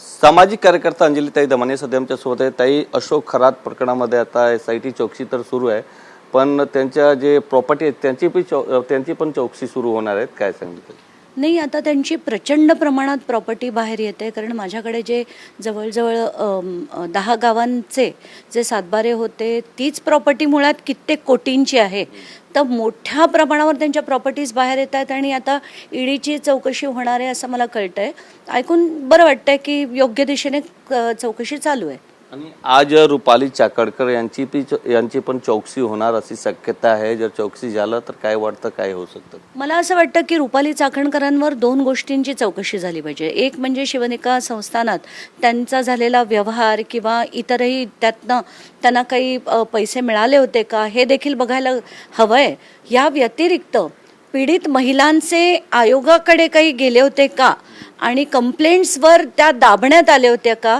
सामाजिक कार्यकर्ता अंजलीताई दमाने सध्या आमच्या सोबत आहे। ताई, अशोक खरात प्रकरणामध्ये आता SIT चौकशी तर सुरू आहे, पण त्यांच्या जे प्रॉपर्टी आहेत त्यांची पण चौकशी सुरू होणार आहेत, काय सांगितलं? नाही, आता त्यांची प्रचंड प्रमाणात प्रॉपर्टी बाहेर येते, कारण माझ्याकडे जे जवळजवळ 10 गावांचे जे सातबारे होते तीच प्रॉपर्टी मुळात कित्येक कोटींची आहे। तर मोठ्या प्रमाणावर त्यांच्या प्रॉपर्टीज बाहेर येत आहेत आणि आता ईडीची चौकशी होणार आहे असं मला कळतंय। ऐकून बरं वाटतंय की योग्य दिशेने चौकशी चालू आहे। आणि आज रुपाली चाकणकर यांची पण चौकशी होणार अशी शक्यता आहे। जर चौकशी झालं तर काय वाटतं, काय होऊ शकतं? मला असं वाटतं की रुपाली चाकणकरांवर 2 गोष्टींची चौकशी झाली पाहिजे। एक म्हणजे शिवनिका संस्थानात त्यांचा झालेला व्यवहार किंवा इतरही त्यातनं त्यांना काही पैसे मिळाले होते का हे देखील बघायला हवंय। या व्यतिरिक्त पीडित महिलांचे आयोगाकडे काही गेले होते का आणि कंप्लेंट्सवर त्या दाबण्यात आले होत्या का,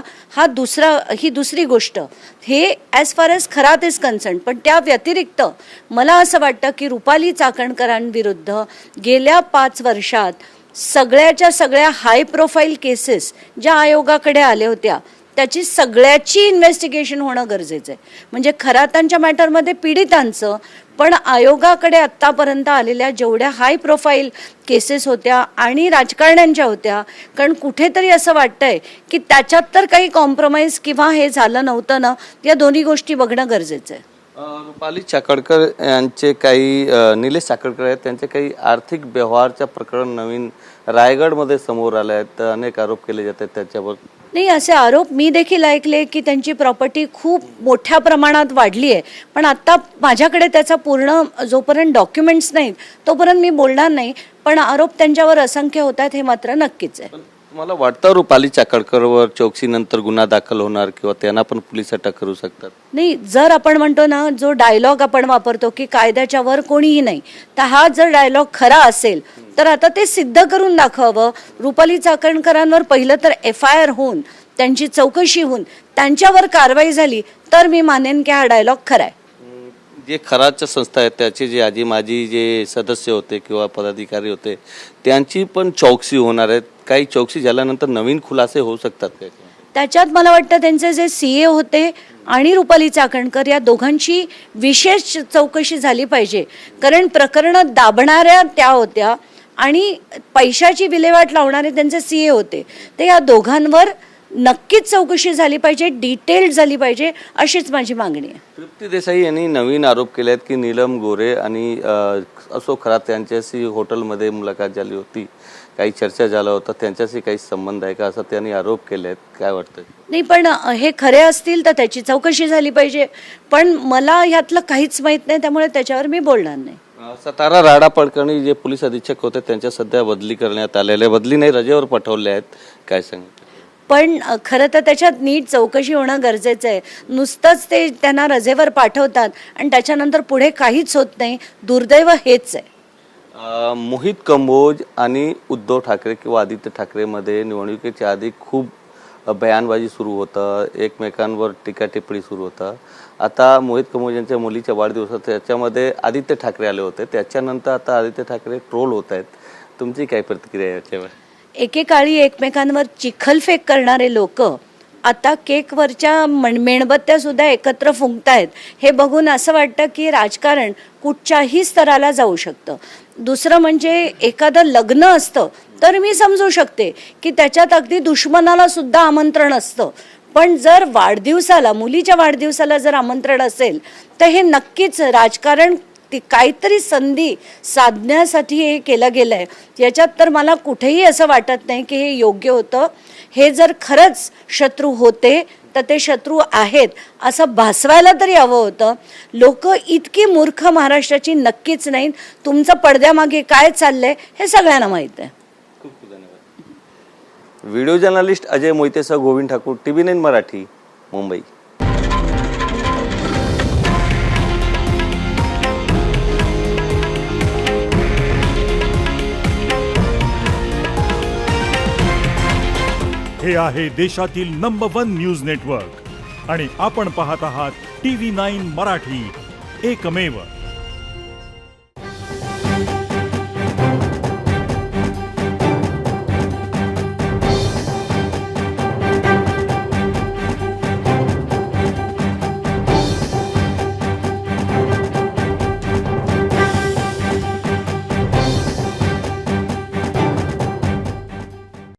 ही दुसरी गोष्ट। हे as far as Kharat is concern. पण त्या व्यतिरिक्त मला असं वाटतं की रुपाली चाकणकरांविरुद्ध गेल्या 5 वर्षात सगळ्याच्या सगळ्या हाय प्रोफाईल केसेस ज्या आयोगाकडे आल्या होत्या त्याची सगळ्याची इन्व्हेस्टिगेशन होणं गरजेचं आहे। म्हणजे खरातांच्या मॅटरमध्ये पीडितांचं, पण आयोगाकडे आत्तापर्यंत आलेल्या जेवढ्या हाय प्रोफाईल केसेस होत्या आणि राजकारण्यांच्या होत्या, कारण कुठेतरी असं वाटतंय की त्याच्यात तर काही कॉम्प्रोमाइज किंवा हे झालं नव्हतं ना, या दोन्ही गोष्टी बघणं गरजेचं आहे। रुपाली चाकणकर यांचे काही निलेश चाकणकर आहेत, त्यांचे काही आर्थिक व्यवहारच्या प्रकरण नवीन रायगडमध्ये समोर आले आहेत, अनेक आरोप केले जातात त्याच्यावर। नाही, असे आरोप मी देखील ऐकले की त्यांची प्रॉपर्टी खूप मोठ्या प्रमाणात वाढली आहे, पण आत्ता माझ्याकडे त्याचा पूर्ण जोपर्यंत डॉक्युमेंट्स नाहीत तोपर्यंत मी बोलणार नाही। पण आरोप त्यांच्यावर असंख्य होतात हे मात्र नक्कीच आहे। तुम्हाला वाटतं रुपाली चाकणकरवर चौकशीनंतर गुन्हा दाखल होणार किंवा त्यांना पण पोलीस अटक करू शकतात? नाही, जर आपण म्हणतो ना, जो डायलॉग आपण वापरतो की कायद्याच्या वर कोणीही नाही, तर हा जर डायलॉग खरा असेल तर आता ते सिद्ध करून दाखवावं। रुपाली चाकणकरांवर पहिलं तर FIR होऊन त्यांची चौकशी होऊन त्यांच्यावर कारवाई झाली तर मी मानेन की हा डायलॉग खरा आहे। जे खराच्या संस्था आहेत त्याचे जे आजी माजी जे सदस्य होते किंवा पदाधिकारी होते त्यांची पण चौकशी होणार आहे। काही चौकशी झाल्यानंतर नवीन खुलासे होऊ शकतात काय? त्याच्यात मला वाटतं त्यांचे जे CA होते आणि रुपाली चाकणकर या दोघांची विशेष चौकशी झाली पाहिजे, कारण प्रकरणं दाबणाऱ्या त्या होत्या आणि पैशाची विल्हेवाट लावणारे त्यांचे CA होते। ते या दोघांवर नक्कीच चौकशी झाली पाहिजे, डिटेल्ड झाली पाहिजे, अशीच माझी मागणी आहे। तृप्ती देसाई यांनी नवीन आरोप केले आहेत की नीलम गोरे आणि अशोक खरात यांच्याशी हॉटेलमध्ये मुलाकात झाली होती, काही चर्चा झाला होता, त्यांच्याशी काही संबंध आहे का असं त्यांनी आरोप केले आहेत, काय वाटतं? नाही, पण हे खरे असतील तर त्याची चौकशी झाली पाहिजे, पण मला ह्यातलं काहीच माहित नाही, त्यामुळे त्याच्यावर मी बोलणार नाही। सातारा राडा प्रकरणी जे पोलीस अधीक्षक होते त्यांच्या सध्या बदली करण्यात आलेले, बदली नाही रजेवर पाठवले आहेत, काय सांगितलं? पण खरं तर त्याच्यात नीट चौकशी होणं गरजेचं आहे। नुसतंच ते त्यांना रजेवर पाठवतात आणि त्याच्यानंतर पुढे काहीच होत नाही, दुर्दैव हेच आहे। मोहित कंबोज आणि उद्धव ठाकरे किंवा आदित्य ठाकरेमध्ये निवडणुकीच्या आधी खूप बयानबाजी सुरू होतं, एकमेकांवर टीका टिप्पणी सुरू होतं। आता मोहित कंबोज यांच्या मुलीच्या वाढदिवसात त्याच्यामध्ये आदित्य ठाकरे आले होते, त्याच्यानंतर आता आदित्य ठाकरे ट्रोल होत आहेत, तुमची काय प्रतिक्रिया आहे याच्यावर? एकेकाळी एकमेकांवर चिखलफेक करणारे लोक आता केकवरच्या मेणबत्त्या सुद्धा एकत्र फुंकतायत। हे बघून असं वाटतं की राजकारण कुठच्याही स्तराला जाऊ शकतं। दुसरं म्हणजे एखादं लग्न असतं तर मी समजू शकते की त्याच्यात अगदी दुश्मनाला सुद्धा आमंत्रण असतं, पण जर वाढदिवसाला, मुलीच्या वाढदिवसाला जर आमंत्रण असेल तर हे नक्कीच राजकारण काहीतरी संधी साधण्यासाठी हे केलं गेलं आहे। याच्यात तर मला कुठेही असं वाटत नाही की हे योग्य होतं। हे जर खरंच शत्रू होते तर ते शत्रू आहेत असं भासवायला तरी हवं होतं। लोक इतकी मूर्ख महाराष्ट्राची नक्कीच नाहीत। तुमचं पडद्यामागे काय चाललंय हे सगळ्यांना माहीत आहे। खूप खूप धन्यवाद। व्हिडिओ जर्नलिस्ट अजय मोहितेसह गोविंद ठाकूर, TV9 मराठी, मुंबई। हे आहे देशातील नंबर 1 न्यूज नेटवर्क आणि आपण पाहत आहात TV9 मराठी, एकमेव।